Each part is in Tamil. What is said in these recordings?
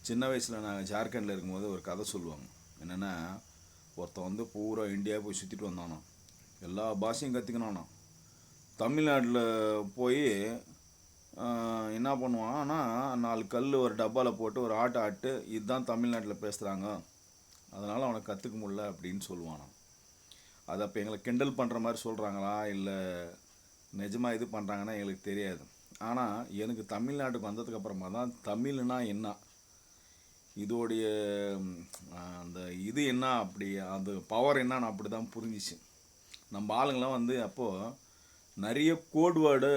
சின்ன வயசில் நாங்கள் ஜார்க்கண்டில் இருக்கும்போது ஒரு கதை சொல்லுவாங்க. என்னென்னா, ஒருத்தன் வந்து பூரா இந்தியா போய் சுற்றிட்டு வந்தானோ, எல்லா பாஷையும் கற்றுக்கினானோ. தமிழ்நாட்டில் போய் என்ன பண்ணுவான், ஆனால் 4 கல் ஒரு டப்பாவில் போட்டு ஒரு ஆட்டு இதுதான் தமிழ்நாட்டில் பேசுகிறாங்க, அதனால் அவனை கற்றுக்க முடியல அப்படின்னு சொல்லுவானோ. அதை அப்போ எங்களை கிண்டல் பண்ணுற மாதிரி சொல்கிறாங்களா இல்லை நிஜமாக இது பண்ணுறாங்கன்னா எங்களுக்கு தெரியாது. ஆனால் எனக்கு தமிழ்நாட்டுக்கு வந்ததுக்கப்புறமா தான் தமிழ்னா என்ன, இதோடைய அந்த இது என்ன, அப்படி அது பவர் என்னன்னு அப்படி தான் புரிஞ்சிச்சு. நம்ம ஆளுங்களாம் வந்து அப்போது நிறைய கோட் வேர்டு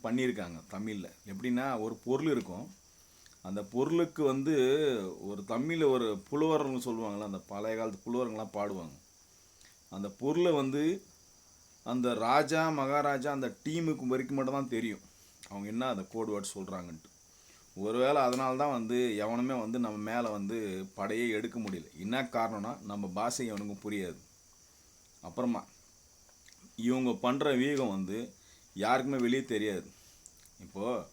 பண்ணியிருக்காங்க தமிழில். எப்படின்னா, ஒரு பொருள் இருக்கும், அந்த பொருளுக்கு வந்து ஒரு தமிழில் ஒரு புலவர்னு சொல்லுவாங்களே, அந்த பழைய காலத்து புலவர்கள்லாம் பாடுவாங்க. அந்த பொருளை வந்து அந்த ராஜா மகாராஜா அந்த டீமுக்கு வரைக்கும் மட்டும் தான் தெரியும் அவங்க என்ன அந்த கோட் வேர்டு சொல்கிறாங்கன்ட்டு. ஒருவேளை அதனால தான் வந்து எவனுமே வந்து நம்ம மேலே வந்து படையே எடுக்க முடியல. என்ன காரணம்னா, நம்ம பாஷை எவனுக்கும் புரியாது. அப்புறமா இவங்க பண்ணுற வியூகம் வந்து யாருக்குமே வெளியே தெரியாது. இப்போது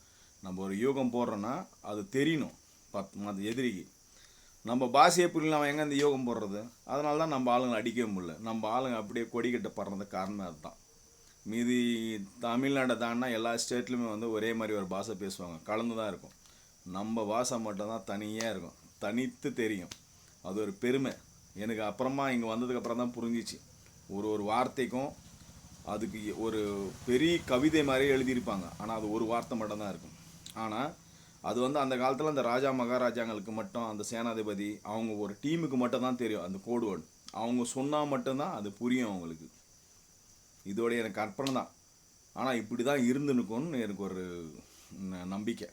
நம்ம ஒரு யூகம் போடுறோன்னா அது தெரியணும் மற்ற எதிரிக்கு. நம்ம பாஷையை புரியல, அவன் எங்கே இந்த யோகம் போடுறது? அதனால தான் நம்ம ஆளுங்களை அடிக்கவே முடியல. நம்ம ஆளுங்க அப்படியே கொடி கட்டப்படுறதுக்கு காரணம் அதுதான். மீதி தமிழ்நாட்டை தாண்டினா எல்லா ஸ்டேட்லையுமே வந்து ஒரே மாதிரி ஒரு பாஷை பேசுவாங்க, கலந்து தான் இருக்கும். நம்ம பாஷை மட்டும்தான் தனியாக இருக்கும், தனித்து தெரியும். அது ஒரு பெருமை எனக்கு. அப்புறமா இங்கே வந்ததுக்கப்புறம் தான் புரிஞ்சிச்சு, ஒரு வார்த்தைக்கும் அதுக்கு ஒரு பெரிய கவிதை மாதிரியே எழுதியிருப்பாங்க, ஆனால் அது ஒரு வார்த்தை மட்டும்தான் இருக்கும். ஆனால் அது வந்து அந்த காலத்தில் அந்த ராஜா மகாராஜாங்களுக்கு மட்டும், அந்த சேனாதிபதி அவங்க ஒரு டீமுக்கு மட்டும் தான் தெரியும் அந்த கோடு வேர்டு. அவங்க சொன்னால் மட்டும்தான் அது புரியும் அவங்களுக்கு. இதோடைய எனக்கு கற்பனை தான். ஆனால் இப்படி தான் இருந்துனுக்கும்னு எனக்கு ஒரு நம்பிக்கை.